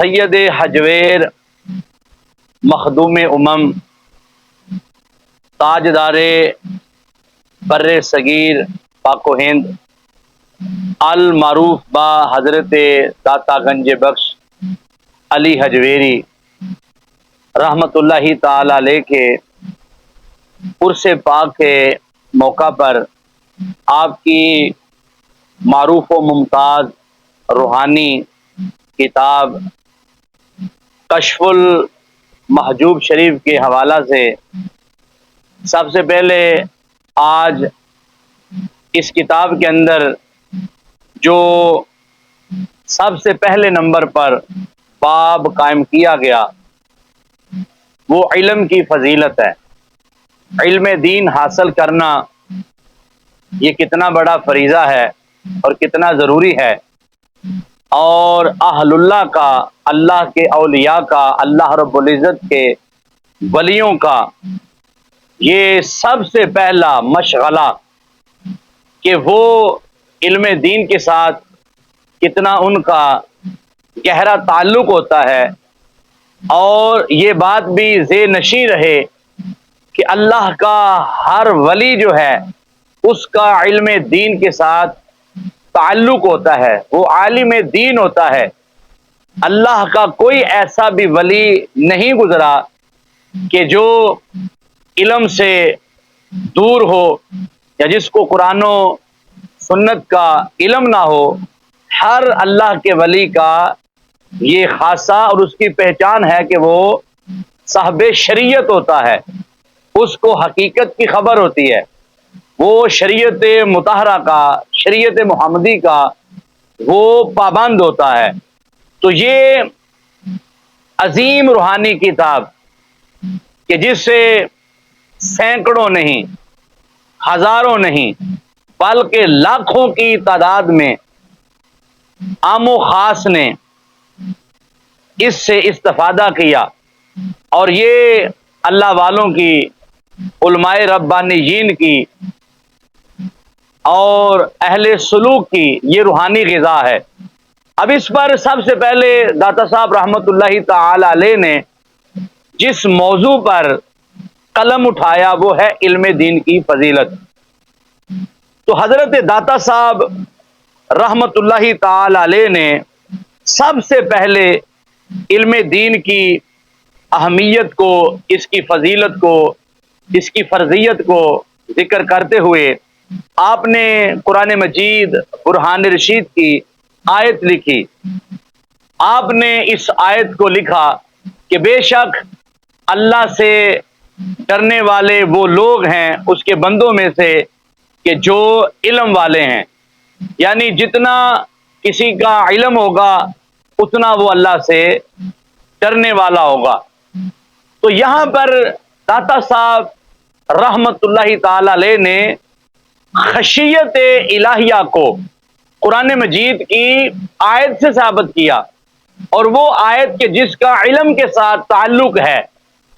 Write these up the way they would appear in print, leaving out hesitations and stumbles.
سید حجویر مخدوم تاجدار بر صغیر پاک و ہند المعروف با حضرت داتا گنج بخش علی حجویری رحمت اللہ تعالی علیہ کے عرس پاک کے موقع پر آپ کی معروف و ممتاز روحانی کتاب کشف المحجوب شریف کے حوالہ سے سب سے پہلے آج اس کتاب کے اندر جو سب سے پہلے نمبر پر باب قائم کیا گیا وہ علم کی فضیلت ہے۔ علم دین حاصل کرنا یہ کتنا بڑا فریضہ ہے اور کتنا ضروری ہے، اور اہل اللہ کا، اللہ کے اولیاء کا، اللہ رب العزت کے ولیوں کا یہ سب سے پہلا مشغلہ کہ وہ علم دین کے ساتھ کتنا ان کا گہرا تعلق ہوتا ہے، اور یہ بات بھی ذہن نشین رہے کہ اللہ کا ہر ولی جو ہے اس کا علم دین کے ساتھ تعلق ہوتا ہے، وہ عالم دین ہوتا ہے۔ اللہ کا کوئی ایسا بھی ولی نہیں گزرا کہ جو علم سے دور ہو یا جس کو قرآن و سنت کا علم نہ ہو۔ ہر اللہ کے ولی کا یہ خاصہ اور اس کی پہچان ہے کہ وہ صاحب شریعت ہوتا ہے، اس کو حقیقت کی خبر ہوتی ہے، وہ شریعت مطہرہ کا، شریعت محمدی کا وہ پابند ہوتا ہے۔ تو یہ عظیم روحانی کتاب کہ جس سے سینکڑوں نہیں، ہزاروں نہیں، بلکہ لاکھوں کی تعداد میں عام و خاص نے اس سے استفادہ کیا، اور یہ اللہ والوں کی، علماء ربانیین کی اور اہل سلوک کی یہ روحانی غذا ہے۔ اب اس پر سب سے پہلے داتا صاحب رحمت اللہ تعالی علیہ نے جس موضوع پر قلم اٹھایا وہ ہے علم دین کی فضیلت۔ تو حضرت داتا صاحب رحمت اللہ تعالی علیہ نے سب سے پہلے علم دین کی اہمیت کو، اس کی فضیلت کو، اس کی فرضیت کو ذکر کرتے ہوئے آپ نے قرآن مجید برہان رشید کی آیت لکھی۔ آپ نے اس آیت کو لکھا کہ بے شک اللہ سے ڈرنے والے وہ لوگ ہیں اس کے بندوں میں سے کہ جو علم والے ہیں، یعنی جتنا کسی کا علم ہوگا اتنا وہ اللہ سے ڈرنے والا ہوگا۔ تو یہاں پر داتا صاحب رحمت اللہ تعالی علیہ نے خشیت الہیہ کو قرآن مجید کی آیت سے ثابت کیا، اور وہ آیت کے جس کا علم کے ساتھ تعلق ہے،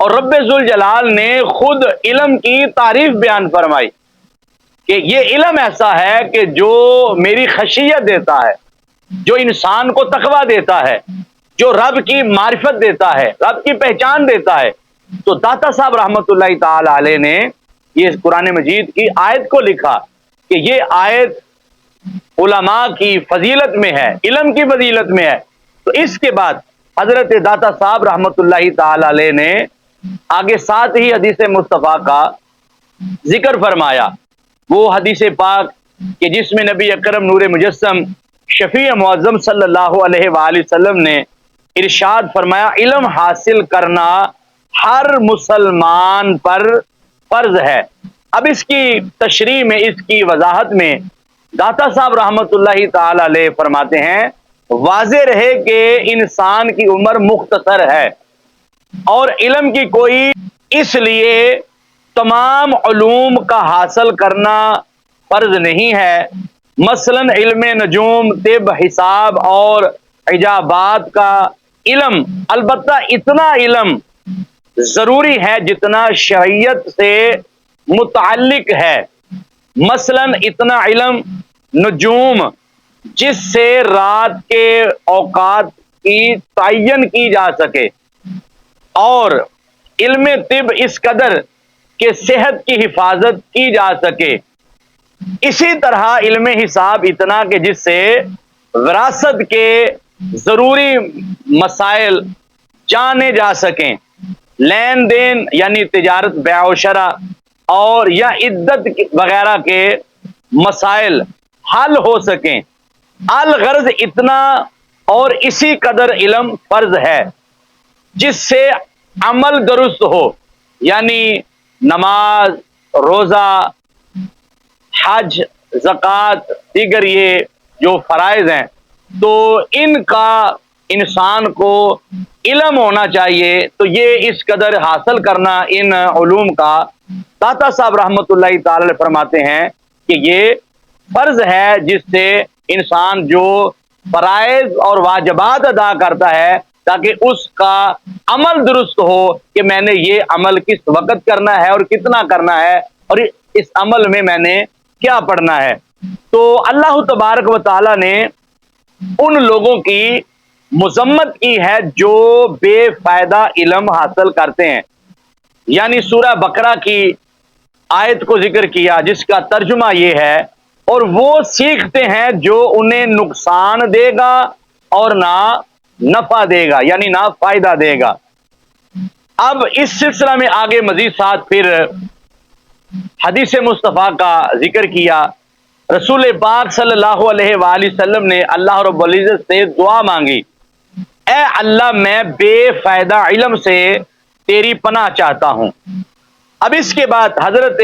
اور رب ذوالجلال نے خود علم کی تعریف بیان فرمائی کہ یہ علم ایسا ہے کہ جو میری خشیت دیتا ہے، جو انسان کو تقویٰ دیتا ہے، جو رب کی معرفت دیتا ہے، رب کی پہچان دیتا ہے۔ تو داتا صاحب رحمت اللہ تعالی علیہ نے یہ قرآن مجید کی آیت کو لکھا کہ یہ آیت علماء کی فضیلت میں ہے، علم کی فضیلت میں ہے۔ تو اس کے بعد حضرت داتا صاحب رحمت اللہ تعالی علیہ نے آگے ساتھ ہی حدیث مصطفیٰ کا ذکر فرمایا، وہ حدیث پاک کہ جس میں نبی اکرم نور مجسم شفیع معظم صلی اللہ علیہ وآلہ وسلم نے ارشاد فرمایا، علم حاصل کرنا ہر مسلمان پر فرض ہے۔ اب اس کی تشریح میں، اس کی وضاحت میں داتا صاحب رحمت اللہ تعالی علیہ فرماتے ہیں، واضح رہے کہ انسان کی عمر مختصر ہے اور علم کی کوئی اس لیے تمام علوم کا حاصل کرنا فرض نہیں ہے۔ مثلا علم نجوم، طب، حساب اور عجابات کا علم، البتہ اتنا علم ضروری ہے جتنا شریعت سے متعلق ہے۔ مثلا اتنا علم نجوم جس سے رات کے اوقات کی تعین کی جا سکے اور علم طب اس قدر کہ صحت کی حفاظت کی جا سکے، اسی طرح علم حساب اتنا کہ جس سے وراثت کے ضروری مسائل جانے جا سکیں، لین دین یعنی تجارت بیع و شرع اور یا عدت وغیرہ کے مسائل حل ہو سکیں۔ الغرض اتنا اور اسی قدر علم فرض ہے جس سے عمل درست ہو، یعنی نماز، روزہ، حج، زکوٰۃ، دیگر یہ جو فرائض ہیں تو ان کا انسان کو علم ہونا چاہیے۔ تو یہ اس قدر حاصل کرنا ان علوم کا، داتا صاحب رحمۃ اللہ تعالی علیہ فرماتے ہیں کہ یہ فرض ہے جس سے انسان جو فرائض اور واجبات ادا کرتا ہے تاکہ اس کا عمل درست ہو کہ میں نے یہ عمل کس وقت کرنا ہے اور کتنا کرنا ہے اور اس عمل میں نے کیا پڑھنا ہے۔ تو اللہ تبارک و تعالی نے ان لوگوں کی مذمت کی ہے جو بے فائدہ علم حاصل کرتے ہیں، یعنی سورہ بقرہ کی آیت کو ذکر کیا جس کا ترجمہ یہ ہے، اور وہ سیکھتے ہیں جو انہیں نقصان دے گا اور نہ نفع دے گا، یعنی نہ فائدہ دے گا۔ اب اس سلسلہ میں آگے مزید ساتھ پھر حدیث مصطفیٰ کا ذکر کیا۔ رسول پاک صلی اللہ علیہ وآلہ وسلم نے اللہ رب العزت سے دعا مانگی، اے اللہ میں بے فائدہ علم سے تیری پناہ چاہتا ہوں۔ اب اس کے بعد حضرت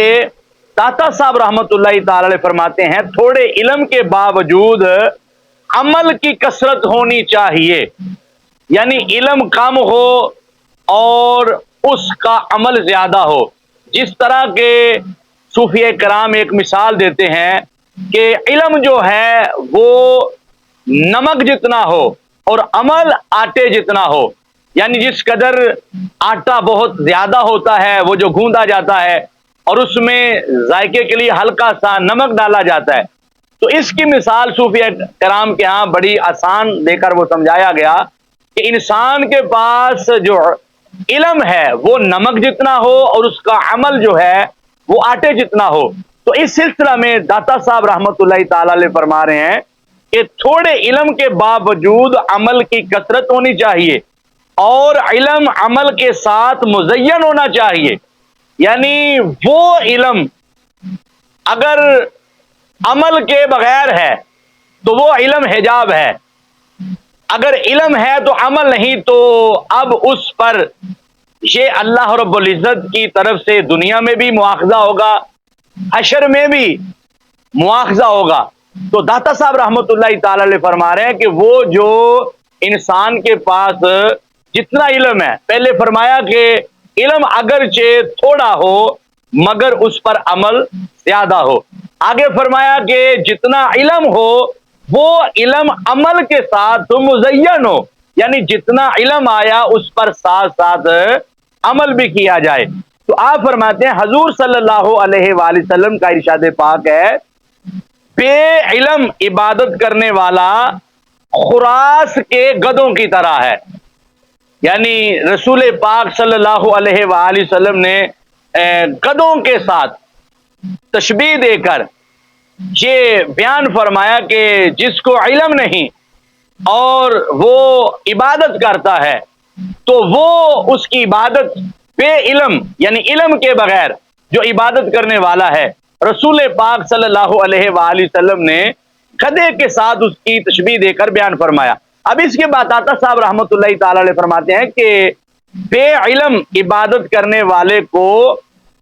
داتا صاحب رحمۃ اللہ تعالی علیہ فرماتے ہیں تھوڑے علم کے باوجود عمل کی کثرت ہونی چاہیے، یعنی علم کم ہو اور اس کا عمل زیادہ ہو۔ جس طرح کے صوفیہ کرام ایک مثال دیتے ہیں کہ علم جو ہے وہ نمک جتنا ہو اور عمل آٹے جتنا ہو، یعنی جس قدر آٹا بہت زیادہ ہوتا ہے وہ جو گوندا جاتا ہے اور اس میں ذائقے کے لیے ہلکا سا نمک ڈالا جاتا ہے، تو اس کی مثال صوفیہ کرام کے ہاں بڑی آسان دے کر وہ سمجھایا گیا کہ انسان کے پاس جو علم ہے وہ نمک جتنا ہو اور اس کا عمل جو ہے وہ آٹے جتنا ہو۔ تو اس سلسلہ میں داتا صاحب رحمۃ اللہ تعالی علیہ فرما رہے ہیں کہ تھوڑے علم کے باوجود عمل کی کثرت ہونی چاہیے اور علم عمل کے ساتھ مزین ہونا چاہیے، یعنی وہ علم اگر عمل کے بغیر ہے تو وہ علم حجاب ہے، اگر علم ہے تو عمل نہیں تو اب اس پر یہ اللہ رب العزت کی طرف سے دنیا میں بھی مواخذہ ہوگا، حشر میں بھی مواخذہ ہوگا۔ تو داتا صاحب رحمۃ اللہ تعالی علیہ فرما رہے ہیں کہ وہ جو انسان کے پاس جتنا علم ہے، پہلے فرمایا کہ علم اگرچہ تھوڑا ہو مگر اس پر عمل زیادہ ہو، آگے فرمایا کہ جتنا علم ہو وہ علم عمل کے ساتھ مزین ہو، یعنی جتنا علم آیا اس پر ساتھ ساتھ عمل بھی کیا جائے۔ تو آپ فرماتے ہیں حضور صلی اللہ علیہ وآلہ وسلم کا ارشاد پاک ہے بے علم عبادت کرنے والا خراس کے گدوں کی طرح ہے، یعنی رسول پاک صلی اللہ علیہ وآلہ وسلم نے گدوں کے ساتھ تشبیہ دے کر یہ بیان فرمایا کہ جس کو علم نہیں اور وہ عبادت کرتا ہے تو وہ اس کی عبادت بے علم یعنی علم کے بغیر جو عبادت کرنے والا ہے، رسول پاک صلی اللہ علیہ وآلہ وسلم نے گدھے کے ساتھ اس کی تشبیہ دے کر بیان فرمایا۔ اب اس کے بعد داتا صاحب رحمۃ اللہ تعالی علیہ فرماتے ہیں کہ بے علم عبادت کرنے والے کو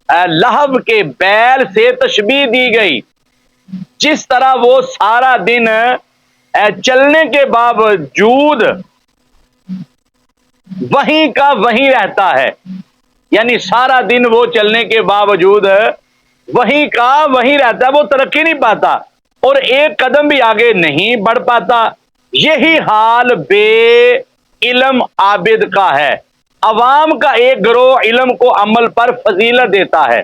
لہب کے بیل سے تشبیہ دی گئی، جس طرح وہ سارا دن چلنے کے باوجود وہیں کا وہیں رہتا ہے، یعنی سارا دن وہ چلنے کے باوجود وہیں کا وہیں رہتا ہے، وہ ترقی نہیں پاتا اور ایک قدم بھی آگے نہیں بڑھ پاتا۔ یہی حال بے علم عابد کا ہے۔ عوام کا ایک گروہ علم کو عمل پر فضیلت دیتا ہے